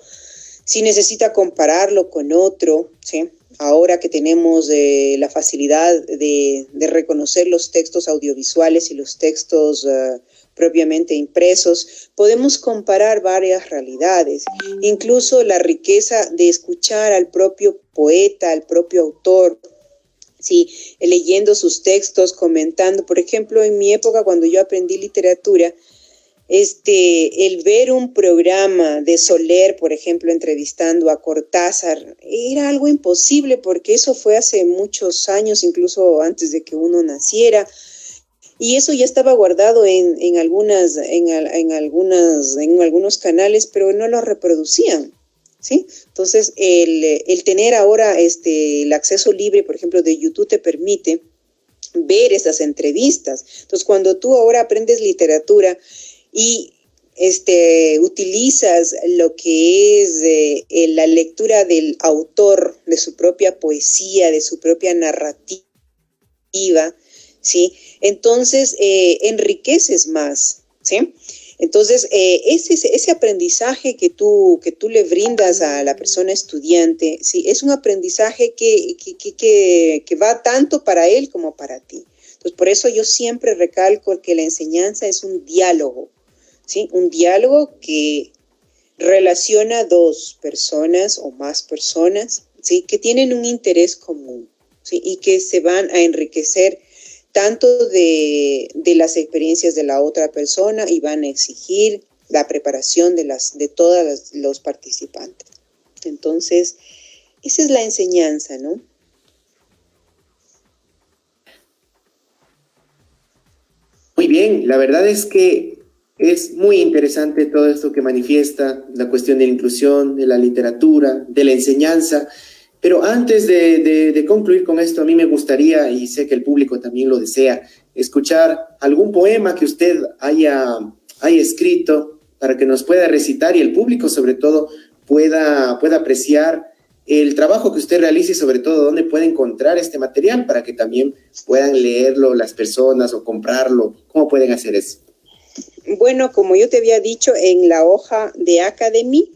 Speaker 8: si necesita compararlo con otro, ¿sí? Ahora que tenemos la facilidad de reconocer los textos audiovisuales y los textos propiamente impresos, podemos comparar varias realidades, incluso la riqueza de escuchar al propio poeta, al propio autor, ¿sí? Leyendo sus textos, comentando. Por ejemplo, en mi época, cuando yo aprendí literatura, el ver un programa de Soler, por ejemplo, entrevistando a Cortázar, era algo imposible porque eso fue hace muchos años, incluso antes de que uno naciera, y eso ya estaba guardado en algunos canales, pero no lo reproducían, ¿sí? Entonces, el tener ahora el acceso libre, por ejemplo, de YouTube te permite ver esas entrevistas. Entonces, cuando tú ahora aprendes literatura y utilizas lo que es la lectura del autor, de su propia poesía, de su propia narrativa, ¿sí? Entonces enriqueces más, ¿sí? Entonces ese aprendizaje que tú le brindas a la persona estudiante, ¿sí? Es un aprendizaje que va tanto para él como para ti. Entonces, por eso yo siempre recalco que la enseñanza es un diálogo, ¿sí? Un diálogo que relaciona dos personas o más personas, ¿sí? Que tienen un interés común, ¿sí? Y que se van a enriquecer tanto de las experiencias de la otra persona y van a exigir la preparación de todos los participantes. Entonces, esa es la enseñanza, ¿no?
Speaker 11: Muy bien, la verdad es que es muy interesante todo esto que manifiesta, la cuestión de la inclusión, de la literatura, de la enseñanza. Pero antes de concluir con esto, a mí me gustaría, y sé que el público también lo desea, escuchar algún poema que usted haya escrito para que nos pueda recitar y el público sobre todo pueda apreciar el trabajo que usted realiza y sobre todo dónde puede encontrar este material para que también puedan leerlo las personas o comprarlo. ¿Cómo pueden hacer eso?
Speaker 8: Bueno, como yo te había dicho, en la hoja de Academy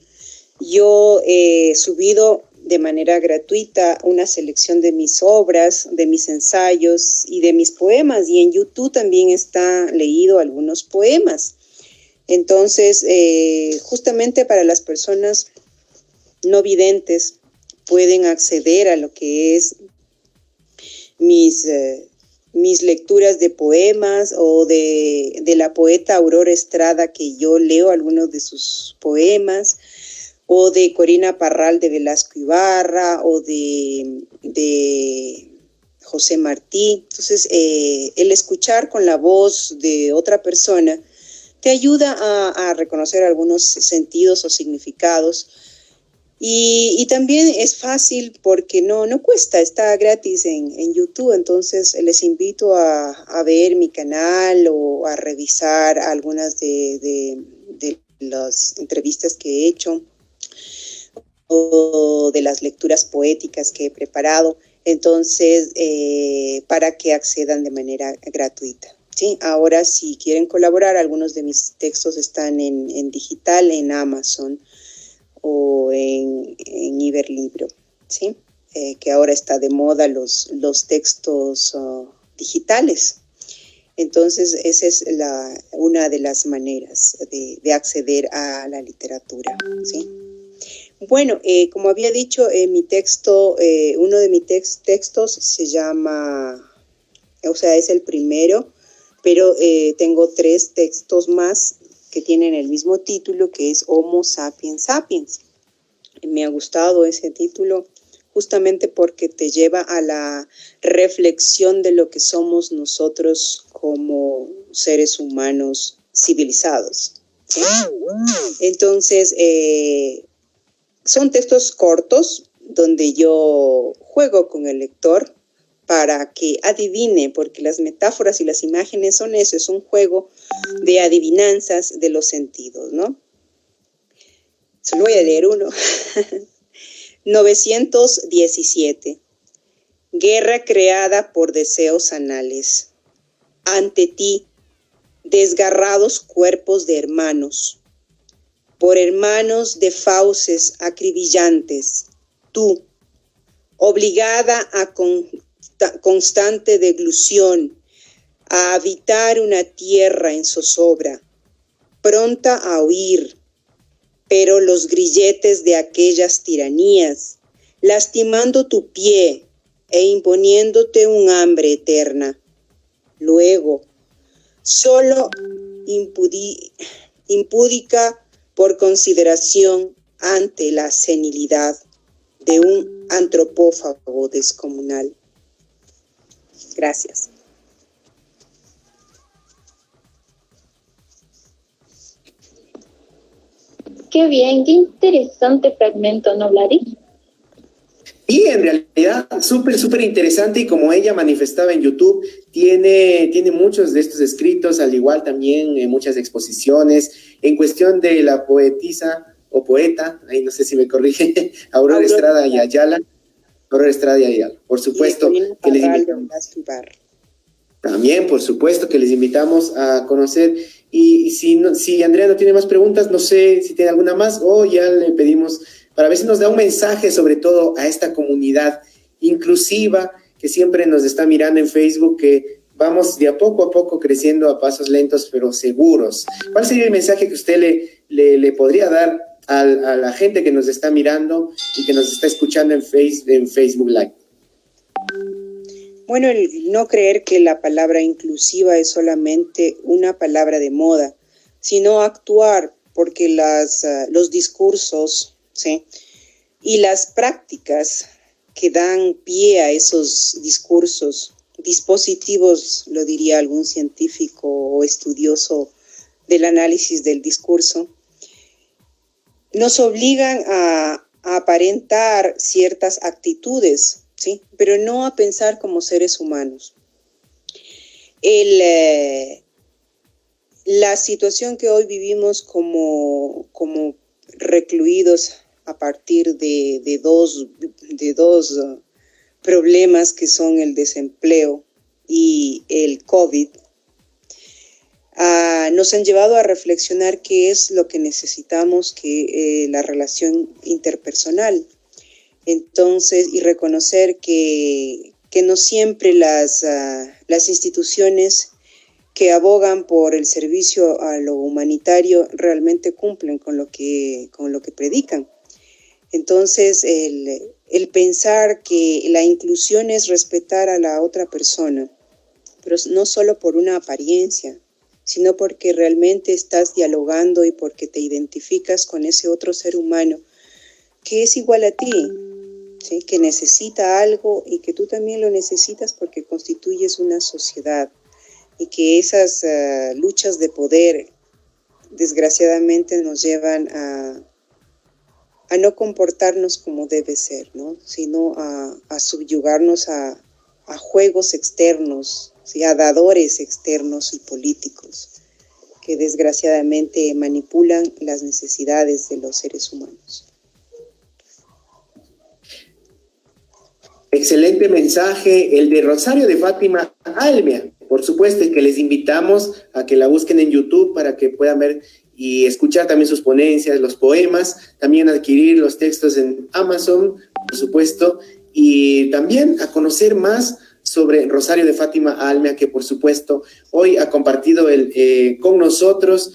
Speaker 8: yo he subido de manera gratuita una selección de mis obras, de mis ensayos y de mis poemas, y en YouTube también está leído algunos poemas. Entonces, justamente para las personas no videntes pueden acceder a lo que es mis lecturas de poemas o de la poeta Aurora Estrada, que yo leo algunos de sus poemas, o de Corina Parral de Velasco Ibarra, o de José Martí. Entonces, el escuchar con la voz de otra persona te ayuda a reconocer algunos sentidos o significados. Y también es fácil porque no cuesta, está gratis en YouTube. Entonces, les invito a ver mi canal o a revisar algunas de las entrevistas que he hecho, o de las lecturas poéticas que he preparado, entonces para que accedan de manera gratuita, ¿sí? Ahora, si quieren colaborar, algunos de mis textos están en digital, en Amazon o en Iberlibro, ¿sí? Que ahora está de moda los textos digitales. Entonces, esa es una de las maneras de acceder a la literatura, ¿sí? Bueno, como había dicho, mi texto, uno de mis textos se llama, o sea, es el primero, pero tengo 3 textos más que tienen el mismo título, que es Homo Sapiens Sapiens. Me ha gustado ese título justamente porque te lleva a la reflexión de lo que somos nosotros como seres humanos civilizados, ¿sí? Entonces, son textos cortos donde yo juego con el lector para que adivine, porque las metáforas y las imágenes son eso, es un juego de adivinanzas de los sentidos, ¿no? Solo voy a leer uno. 917. Guerra creada por deseos anales. Ante ti, desgarrados cuerpos de hermanos. Por hermanos de fauces acribillantes. Tú, obligada a constante deglución, a habitar una tierra en zozobra, pronta a huir, pero los grilletes de aquellas tiranías, lastimando tu pie e imponiéndote un hambre eterna. Luego, solo impúdica por consideración ante la senilidad de un antropófago descomunal. Gracias.
Speaker 10: Qué bien, qué interesante fragmento, ¿no, Vladi?
Speaker 11: Y en realidad, súper interesante, y como ella manifestaba en YouTube, tiene muchos de estos escritos, al igual también muchas exposiciones. En cuestión de la poetisa o poeta, ahí no sé si me corrige, Aurora Estrada y Ayala. Aurora Estrada y Ayala, por supuesto. Que les invitamos. También, por supuesto, que les invitamos a conocer. Y si Andrea no tiene más preguntas, no sé si tiene alguna más, o ya le pedimos para ver si nos da un mensaje, sobre todo a esta comunidad inclusiva que siempre nos está mirando en Facebook, que vamos de a poco creciendo a pasos lentos pero seguros. ¿Cuál sería el mensaje que usted le podría dar a la gente que nos está mirando y que nos está escuchando en Facebook Live?
Speaker 8: Bueno, el no creer que la palabra inclusiva es solamente una palabra de moda, sino actuar, porque los discursos, ¿sí?, y las prácticas que dan pie a esos discursos, dispositivos, lo diría algún científico o estudioso del análisis del discurso, nos obligan a aparentar ciertas actitudes, ¿sí?, pero no a pensar como seres humanos. La situación que hoy vivimos como recluidos a partir de dos problemas que son el desempleo y el COVID, nos han llevado a reflexionar qué es lo que necesitamos, que la relación interpersonal. Entonces, y reconocer que no siempre las instituciones que abogan por el servicio a lo humanitario realmente cumplen con lo que predican. Entonces, el pensar que la inclusión es respetar a la otra persona, pero no solo por una apariencia, sino porque realmente estás dialogando y porque te identificas con ese otro ser humano que es igual a ti, ¿sí?, que necesita algo y que tú también lo necesitas porque constituyes una sociedad, y que esas luchas de poder desgraciadamente nos llevan a no comportarnos como debe ser, ¿no?, sino a subyugarnos a juegos externos, ¿sí?, a dadores externos y políticos que desgraciadamente manipulan las necesidades de los seres humanos.
Speaker 11: Excelente mensaje, el de Rosario de Fátima Almia. Por supuesto, que les invitamos a que la busquen en YouTube para que puedan ver y escuchar también sus ponencias, los poemas, también adquirir los textos en Amazon, por supuesto, y también a conocer más sobre Rosario de Fátima Almea, que por supuesto hoy ha compartido con nosotros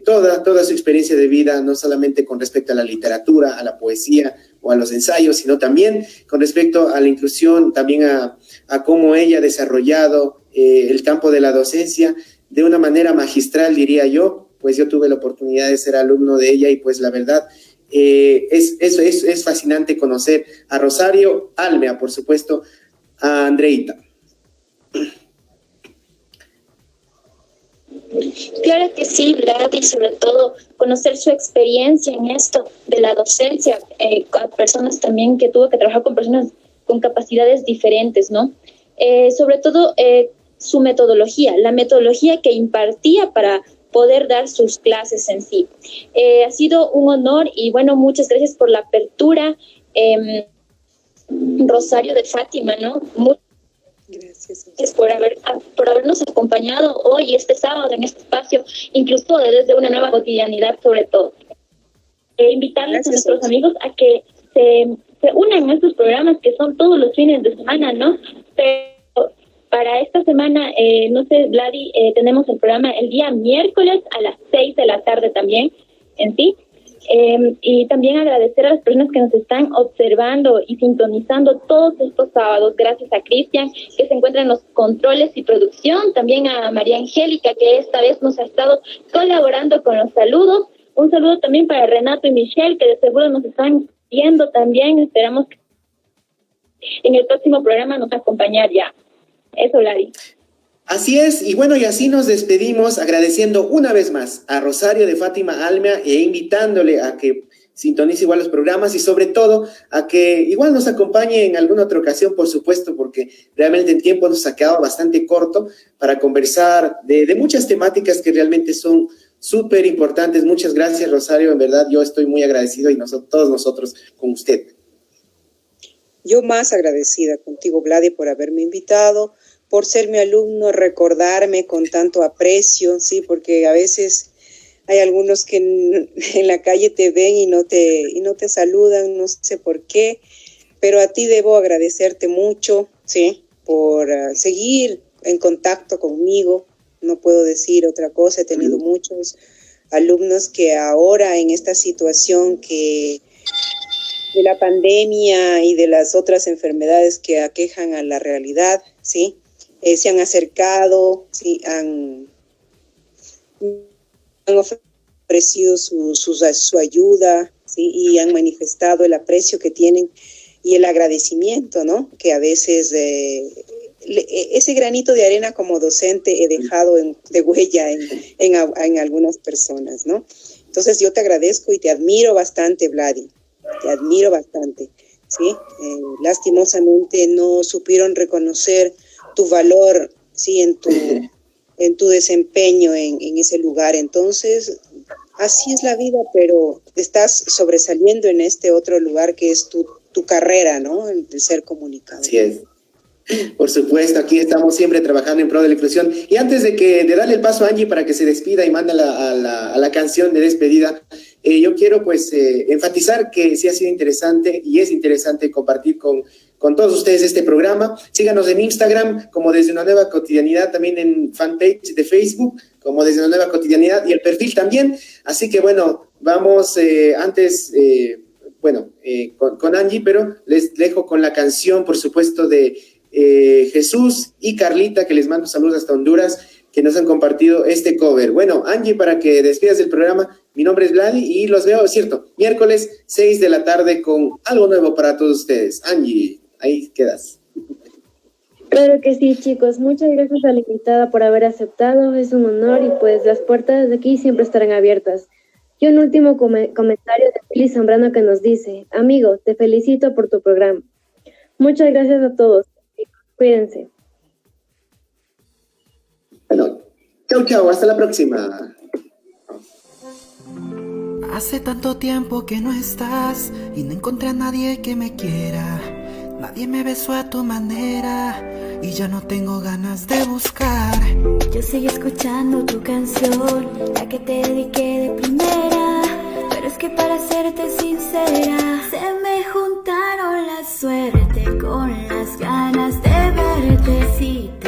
Speaker 11: toda su experiencia de vida, no solamente con respecto a la literatura, a la poesía o a los ensayos, sino también con respecto a la inclusión, también a cómo ella ha desarrollado el campo de la docencia de una manera magistral, diría yo. Pues yo tuve la oportunidad de ser alumno de ella y pues la verdad es fascinante conocer a Rosario Almea, por supuesto, a Andreita.
Speaker 10: Claro que sí, Vlad, y sobre todo conocer su experiencia en esto de la docencia, a personas también que tuvo que trabajar con personas con capacidades diferentes, ¿no? Sobre todo su metodología, la metodología que impartía para poder dar sus clases en sí. Ha sido un honor y bueno, muchas gracias por la apertura, Rosario de Fátima, ¿no? Gracias por habernos acompañado hoy, este sábado, en este espacio, incluso desde una nueva cotidianidad, sobre todo. Invitarles a nuestros amigos a que se unan a estos programas que son todos los fines de semana, ¿no? Pero para esta semana, no sé, Vladi, tenemos el programa el día miércoles a las 6 de la tarde también, en sí. Y también agradecer a las personas que nos están observando y sintonizando todos estos sábados, gracias a Cristian, que se encuentra en los controles y producción, también a María Angélica, que esta vez nos ha estado colaborando con los saludos. Un saludo también para Renato y Michelle, que de seguro nos están viendo también. Esperamos que en el próximo programa nos acompañar ya. Eso, Lari.
Speaker 11: Así es, y bueno, y así nos despedimos agradeciendo una vez más a Rosario de Fátima Almea e invitándole a que sintonice igual los programas y sobre todo a que igual nos acompañe en alguna otra ocasión, por supuesto, porque realmente el tiempo nos ha quedado bastante corto para conversar de muchas temáticas que realmente son súper importantes. Muchas gracias, Rosario, en verdad yo estoy muy agradecido y todos nosotros con usted.
Speaker 8: Yo más agradecida contigo, Vladi, por haberme invitado, por ser mi alumno, recordarme con tanto aprecio, sí, porque a veces hay algunos que en la calle te ven y no te saludan, no sé por qué, pero a ti debo agradecerte mucho, sí, por seguir en contacto conmigo. No puedo decir otra cosa. He tenido muchos alumnos que ahora en esta situación de la pandemia y de las otras enfermedades que aquejan a la realidad, sí, se han acercado, sí, han ofrecido su ayuda, sí, y han manifestado el aprecio que tienen y el agradecimiento, ¿no? Que a veces ese granito de arena como docente he dejado de huella en algunas personas, ¿no? Entonces yo te agradezco y te admiro bastante, Vladi, te admiro bastante, ¿sí? Lastimosamente no supieron reconocer tu valor, sí, en tu desempeño en ese lugar. Entonces, así es la vida, pero estás sobresaliendo en este otro lugar que es tu carrera, ¿no? El de ser comunicador.
Speaker 11: Así es. Por supuesto, aquí estamos siempre trabajando en pro de la inclusión. Y antes de darle el paso a Angie para que se despida y mande a la canción de despedida, yo quiero pues enfatizar que sí ha sido interesante y es interesante compartir con todos ustedes este programa. Síganos en Instagram como Desde una Nueva Cotidianidad, también en fanpage de Facebook como Desde una Nueva Cotidianidad y el perfil también. Así que bueno, vamos con Angie, pero les dejo con la canción, por supuesto, de Jesús y Carlita, que les mando saludos hasta Honduras, que nos han compartido este cover. Bueno, Angie, para que despidas del programa, mi nombre es Vladi y los veo, es cierto, miércoles 6 de la tarde con algo nuevo para todos ustedes. Angie, ahí quedas.
Speaker 10: Claro que sí, chicos. Muchas gracias a la invitada por haber aceptado. Es un honor y pues las puertas de aquí siempre estarán abiertas. Y un último comentario de Willy Zambrano que nos dice: amigo, te felicito por tu programa. Muchas gracias a todos. Cuídense.
Speaker 11: Bueno, chau, hasta la próxima.
Speaker 12: Hace tanto tiempo que no estás y no encontré a nadie que me quiera. Nadie me besó a tu manera y ya no tengo ganas de buscar.
Speaker 13: Yo seguí escuchando tu canción, la que te dediqué de primera. Pero es que para serte sincera, se me juntaron la suerte con las ganas de ver despacito.